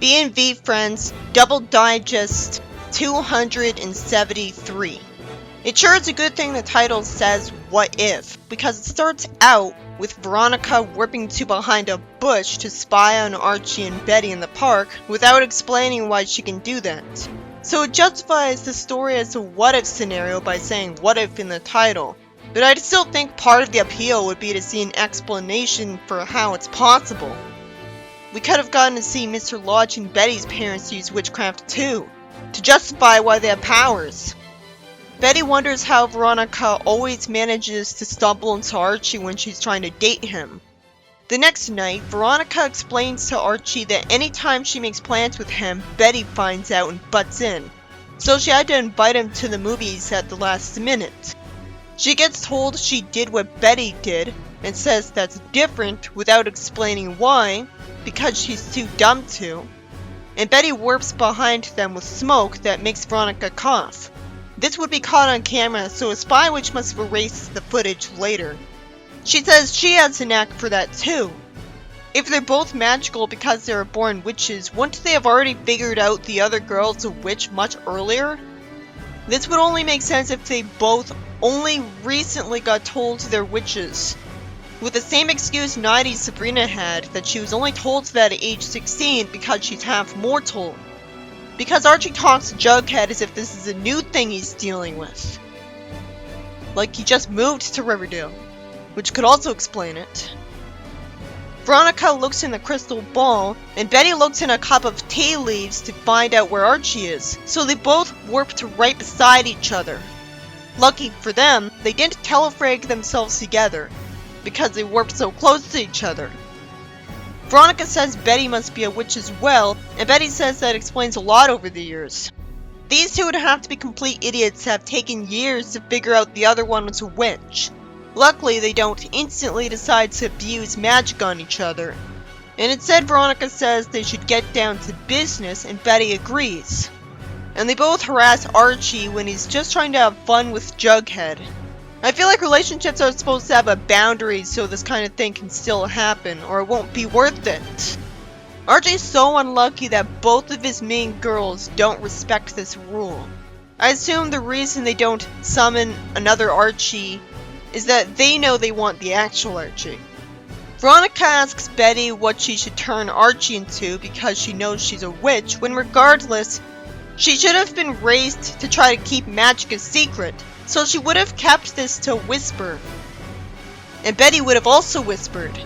B&V Friends Double Digest 273. It sure is a good thing the title says "What If," because it starts out with Veronica warping to behind a bush to spy on Archie and Betty in the park without explaining why she can do that. So it justifies the story as a what if scenario by saying what if in the title. But I'd still think part of the appeal would be to see an explanation for how it's possible. We could have gotten to see Mr. Lodge and Betty's parents use witchcraft too, to justify why they have powers. Betty wonders how Veronica always manages to stumble into Archie when she's trying to date him. The next night, Veronica explains to Archie that anytime she makes plans with him, Betty finds out and butts in. So she had to invite him to the movies at the last minute. She gets told she did what Betty did, and says that's different without explaining why, because she's too dumb to. And Betty warps behind them with smoke that makes Veronica cough. This would be caught on camera, so a spy witch must have erased the footage later. She says she has a knack for that too. If they're both magical because they were born witches, wouldn't they have already figured out the other girl's a witch much earlier? This would only make sense if they both only recently got told they're witches. With the same excuse 90s Sabrina had, that she was only told that at age 16 because she's half mortal. Because Archie talks to Jughead as if this is a new thing he's dealing with. Like he just moved to Riverdale, which could also explain it. Veronica looks in the crystal ball, and Betty looks in a cup of tea leaves to find out where Archie is, so they both warp to right beside each other. Lucky for them, they didn't telefrag themselves together, because they warped so close to each other. Veronica says Betty must be a witch as well, and Betty says that explains a lot over the years. These two would have to be complete idiots to have taken years to figure out the other one was a witch. Luckily, they don't instantly decide to abuse magic on each other. And instead, Veronica says they should get down to business, and Betty agrees. And they both harass Archie when he's just trying to have fun with Jughead. I feel like relationships are supposed to have a boundary so this kind of thing can still happen, or it won't be worth it. Archie's so unlucky that both of his main girls don't respect this rule. I assume the reason they don't summon another Archie is that they know they want the actual Archie. Veronica asks Betty what she should turn Archie into because she knows she's a witch, when regardless, she should have been raised to try to keep magic a secret, so she would have kept this to whisper. And Betty would have also whispered.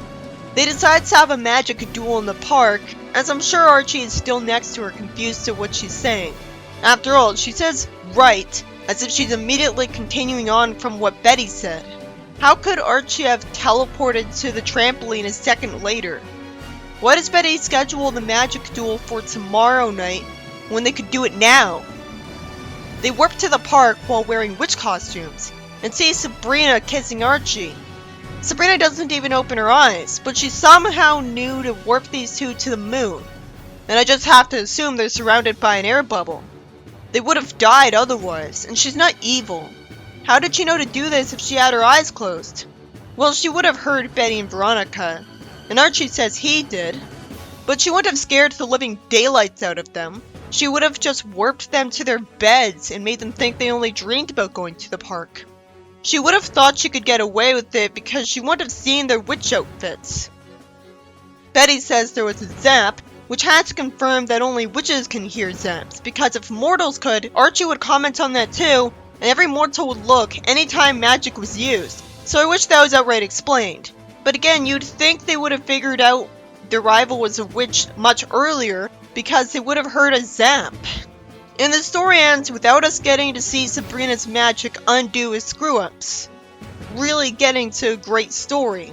They decide to have a magic duel in the park, as I'm sure Archie is still next to her, confused at what she's saying. After all, she says right, as if she's immediately continuing on from what Betty said. How could Archie have teleported to the trampoline a second later? Why does Betty schedule the magic duel for tomorrow night when they could do it now? They warp to the park while wearing witch costumes, and see Sabrina kissing Archie. Sabrina doesn't even open her eyes, but she somehow knew to warp these two to the moon, and I just have to assume they're surrounded by an air bubble. They would have died otherwise, and she's not evil. How did she know to do this if she had her eyes closed? Well, she would have heard Betty and Veronica, and Archie says he did, but she wouldn't have scared the living daylights out of them. She would have just warped them to their beds and made them think they only dreamed about going to the park. She would have thought she could get away with it because she wouldn't have seen their witch outfits. Betty says there was a zap, which had to confirm that only witches can hear zaps, because if mortals could, Archie would comment on that too, and every mortal would look anytime magic was used, so I wish that was outright explained. But again, you'd think they would have figured out their rival was a witch much earlier, because they would have heard a zap. And the story ends without us getting to see Sabrina's magic undo his screw-ups. Really getting to a great story.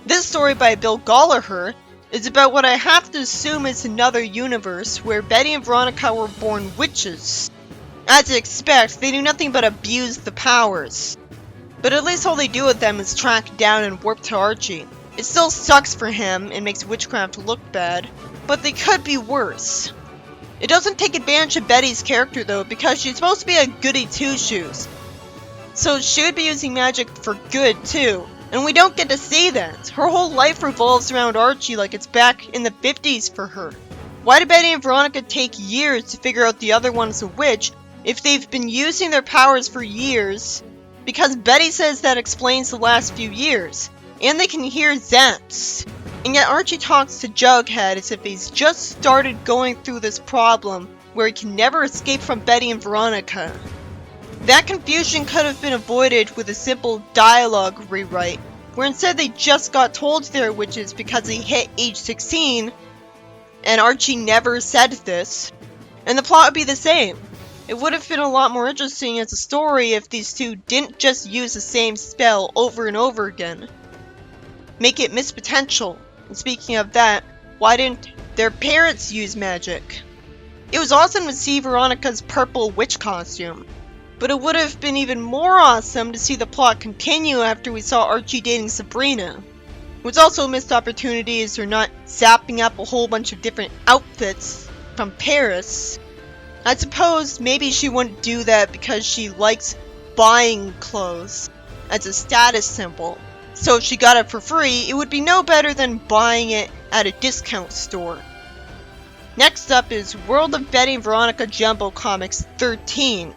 This story by Bill Gallagher is about what I have to assume is another universe where Betty and Veronica were born witches. As you expect, they do nothing but abuse the powers. But at least all they do with them is track down and warp to Archie. It still sucks for him and makes witchcraft look bad, but they could be worse. It doesn't take advantage of Betty's character though, because she's supposed to be a goody two-shoes. So she would be using magic for good too, and we don't get to see that. Her whole life revolves around Archie like it's back in the 50s for her. Why did Betty and Veronica take years to figure out the other one's a witch if they've been using their powers for years? Because Betty says that explains the last few years, and they can hear zaps. And yet Archie talks to Jughead as if he's just started going through this problem where he can never escape from Betty and Veronica. That confusion could have been avoided with a simple dialogue rewrite, where instead they just got told they're witches because they hit age 16, and Archie never said this, and the plot would be the same. It would have been a lot more interesting as a story if these two didn't just use the same spell over and over again. Make it miss potential. And speaking of that, why didn't their parents use magic? It was awesome to see Veronica's purple witch costume, but it would have been even more awesome to see the plot continue after we saw Archie dating Sabrina. What's also a missed opportunity is they're not zapping up a whole bunch of different outfits from Paris. I suppose maybe she wouldn't do that because she likes buying clothes as a status symbol. So if she got it for free, it would be no better than buying it at a discount store. Next up is World of Betty and Veronica Jumbo Comics 13.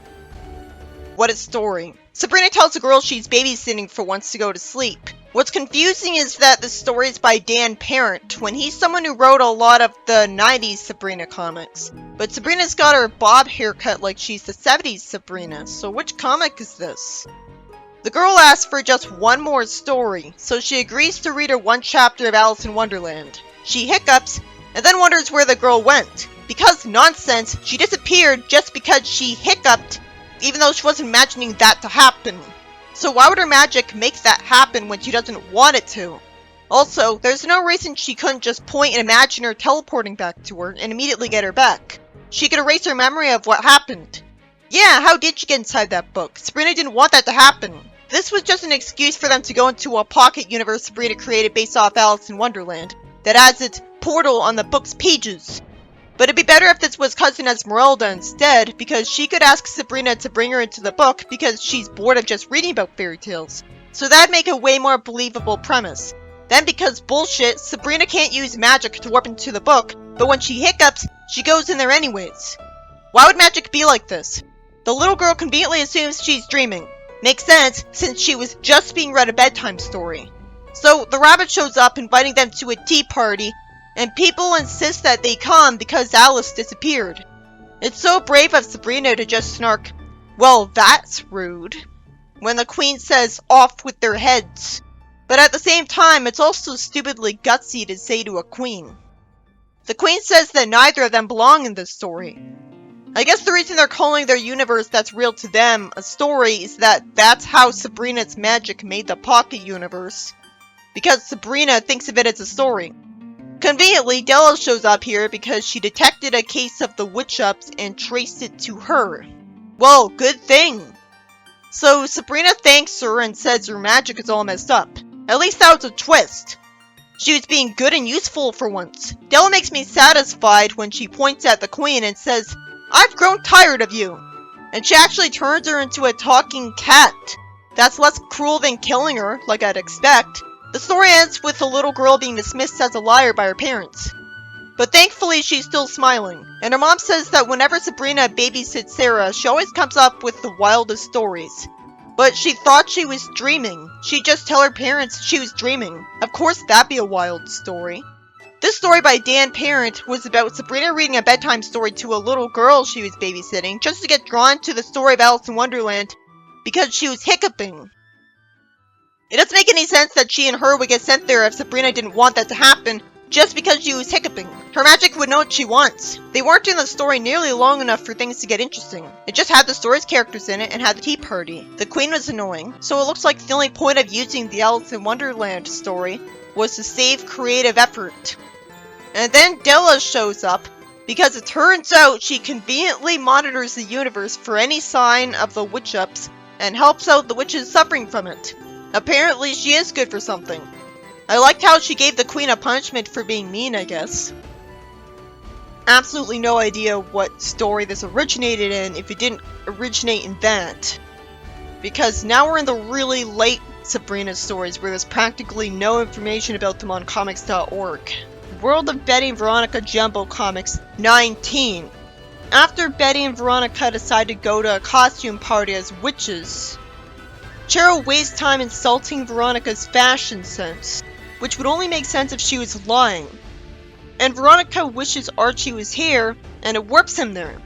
What a story. Sabrina tells the girl she's babysitting for once to go to sleep. What's confusing is that the story is by Dan Parent, when he's someone who wrote a lot of the 90s Sabrina comics. But Sabrina's got her bob haircut like she's the 70s Sabrina, so which comic is this? The girl asks for just one more story, so she agrees to read her one chapter of Alice in Wonderland. She hiccups, and then wonders where the girl went. Because nonsense, she disappeared just because she hiccuped, even though she wasn't imagining that to happen. So why would her magic make that happen when she doesn't want it to? Also, there's no reason she couldn't just point and imagine her teleporting back to her and immediately get her back. She could erase her memory of what happened. Yeah, how did she get inside that book? Sabrina didn't want that to happen. This was just an excuse for them to go into a pocket universe Sabrina created based off Alice in Wonderland that has its portal on the book's pages. But it'd be better if this was Cousin Esmeralda instead, because she could ask Sabrina to bring her into the book because she's bored of just reading about fairy tales. So that'd make a way more believable premise. Then because bullshit, Sabrina can't use magic to warp into the book, but when she hiccups, she goes in there anyways. Why would magic be like this? The little girl conveniently assumes she's dreaming. Makes sense, since she was just being read a bedtime story. So the rabbit shows up inviting them to a tea party, and people insist that they come because Alice disappeared. It's so brave of Sabrina to just snark, "Well, that's rude," when the queen says, "Off with their heads." But at the same time, it's also stupidly gutsy to say to a queen. The queen says that neither of them belong in this story. I guess the reason they're calling their universe that's real to them a story is that that's how Sabrina's magic made the pocket universe. Because Sabrina thinks of it as a story. Conveniently, Della shows up here because she detected a case of the witch-ups and traced it to her. Well, good thing. So Sabrina thanks her and says her magic is all messed up. At least that was a twist. She was being good and useful for once. Della makes me satisfied when she points at the queen and says, "I've grown tired of you." And she actually turns her into a talking cat. That's less cruel than killing her, like I'd expect. The story ends with the little girl being dismissed as a liar by her parents. But thankfully she's still smiling, and her mom says that whenever Sabrina babysits Sarah, she always comes up with the wildest stories. But she thought she was dreaming. She'd just tell her parents she was dreaming. Of course that'd be a wild story. This story by Dan Parent was about Sabrina reading a bedtime story to a little girl she was babysitting just to get drawn to the story of Alice in Wonderland because she was hiccuping. It doesn't make any sense that she and her would get sent there if Sabrina didn't want that to happen just because she was hiccuping. Her magic would know what she wants. They weren't in the story nearly long enough for things to get interesting. It just had the story's characters in it and had the tea party. The queen was annoying, so it looks like the only point of using the Alice in Wonderland story was to save creative effort. And then Della shows up because it turns out she conveniently monitors the universe for any sign of the witch-ups and helps out the witches suffering from it. Apparently she is good for something. I liked how she gave the queen a punishment for being mean, I guess. Absolutely no idea what story this originated in if it didn't originate in that. Because now we're in the really late Sabrina stories where there's practically no information about them on comics.org. World of Betty and Veronica Jumbo Comics 19. After Betty and Veronica decide to go to a costume party as witches, Cheryl wastes time insulting Veronica's fashion sense, which would only make sense if she was lying. And Veronica wishes Archie was here, and it warps him there.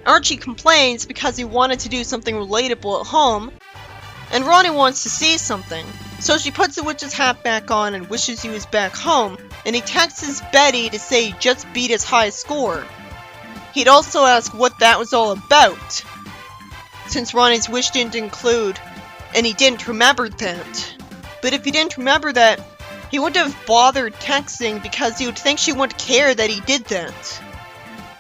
Archie complains because he wanted to do something relatable at home, and Ronnie wants to see something. So she puts the witch's hat back on and wishes he was back home, and he texts Betty to say he just beat his high score. He'd also ask what that was all about, since Ronnie's wish didn't include, and he didn't remember that. But if he didn't remember that, he wouldn't have bothered texting because he would think she wouldn't care that he did that.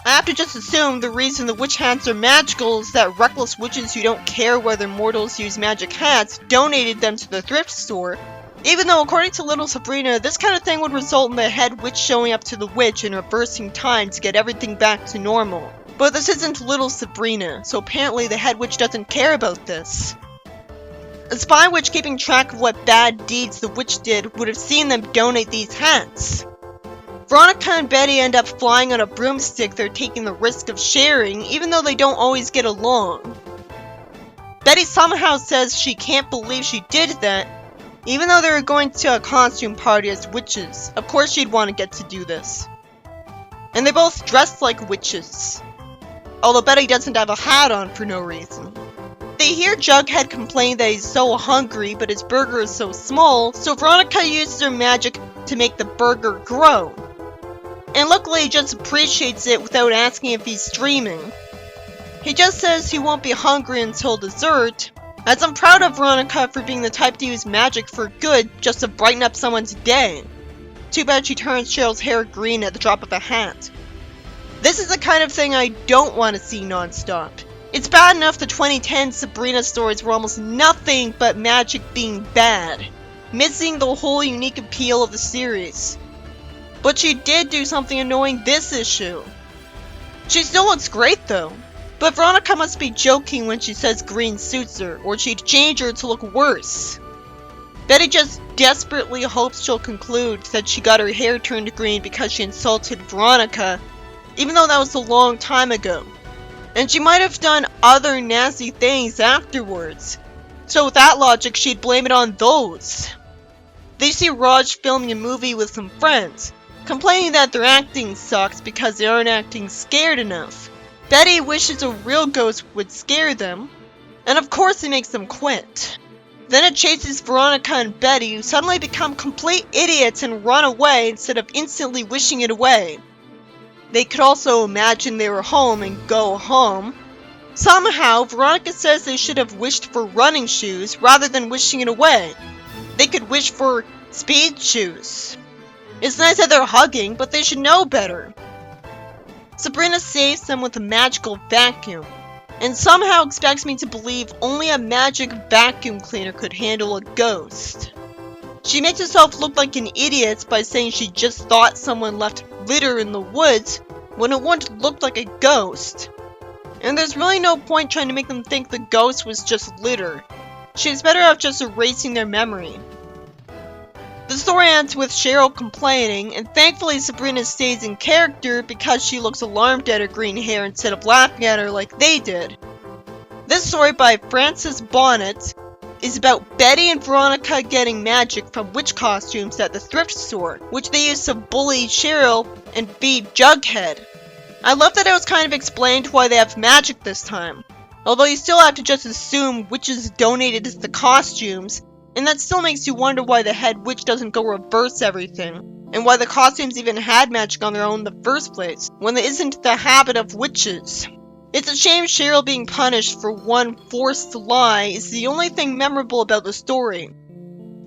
I have to just assume the reason the witch hats are magical is that reckless witches who don't care whether mortals use magic hats donated them to the thrift store, even though according to little Sabrina, this kind of thing would result in the head witch showing up to the witch and reversing time to get everything back to normal. But this isn't little Sabrina, so apparently the head witch doesn't care about this. A spy witch keeping track of what bad deeds the witch did would have seen them donate these hats. Veronica and Betty end up flying on a broomstick they're taking the risk of sharing, even though they don't always get along. Betty somehow says she can't believe she did that, even though they were going to a costume party as witches. Of course she'd want to get to do this. And they both dress like witches, although Betty doesn't have a hat on for no reason. They hear Jughead complain that he's so hungry, but his burger is so small, so Veronica uses her magic to make the burger grow. And luckily he just appreciates it without asking if he's dreaming. He just says he won't be hungry until dessert, as I'm proud of Veronica for being the type to use magic for good just to brighten up someone's day. Too bad she turns Cheryl's hair green at the drop of a hat. This is the kind of thing I don't want to see non-stop. It's bad enough the 2010 Sabrina stories were almost nothing but magic being bad, missing the whole unique appeal of the series. But she did do something annoying this issue. She still looks great though, but Veronica must be joking when she says green suits her, or she'd change her to look worse. Betty just desperately hopes she'll conclude that she got her hair turned green because she insulted Veronica, even though that was a long time ago. And she might have done other nasty things afterwards. So with that logic, she'd blame it on those. They see Raj filming a movie with some friends, complaining that their acting sucks because they aren't acting scared enough. Betty wishes a real ghost would scare them, and of course it makes them quit. Then it chases Veronica and Betty, who suddenly become complete idiots and run away instead of instantly wishing it away. They could also imagine they were home and go home. Somehow, Veronica says they should have wished for running shoes rather than wishing it away. They could wish for speed shoes. It's nice that they're hugging, but they should know better. Sabrina saves them with a magical vacuum, and somehow expects me to believe only a magic vacuum cleaner could handle a ghost. She makes herself look like an idiot by saying she just thought someone left litter in the woods when it wouldn't look like a ghost. And there's really no point trying to make them think the ghost was just litter. She's better off just erasing their memory. The story ends with Cheryl complaining, and thankfully Sabrina stays in character because she looks alarmed at her green hair instead of laughing at her like they did. This story by Frances Bonnet is about Betty and Veronica getting magic from witch costumes at the thrift store, which they use to bully Cheryl and beat Jughead. I love that it was kind of explained why they have magic this time, although you still have to just assume witches donated the costumes, and that still makes you wonder why the head witch doesn't go reverse everything, and why the costumes even had magic on their own in the first place, when it isn't the habit of witches. It's a shame Cheryl being punished for one forced lie is the only thing memorable about the story,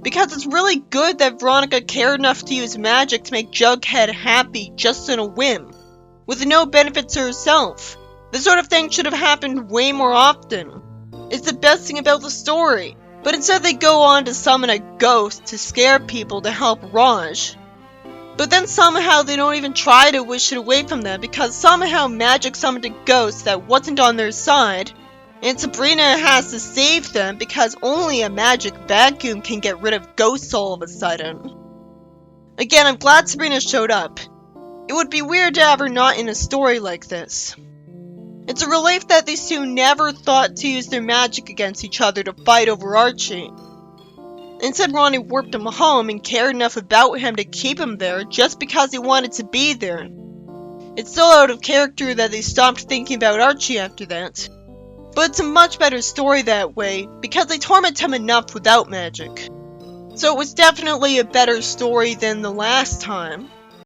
because it's really good that Veronica cared enough to use magic to make Jughead happy just on a whim, with no benefit to herself. This sort of thing should have happened way more often. It's the best thing about the story. But instead they go on to summon a ghost to scare people to help Raj. But then somehow they don't even try to wish it away from them because somehow magic summoned a ghost that wasn't on their side, and Sabrina has to save them because only a magic vacuum can get rid of ghosts all of a sudden. Again, I'm glad Sabrina showed up. It would be weird to have her not in a story like this. It's a relief that these two never thought to use their magic against each other to fight over Archie. Instead, Ronnie warped him home and cared enough about him to keep him there just because he wanted to be there. It's still out of character that they stopped thinking about Archie after that. But it's a much better story that way, because they torment him enough without magic. So it was definitely a better story than the last time.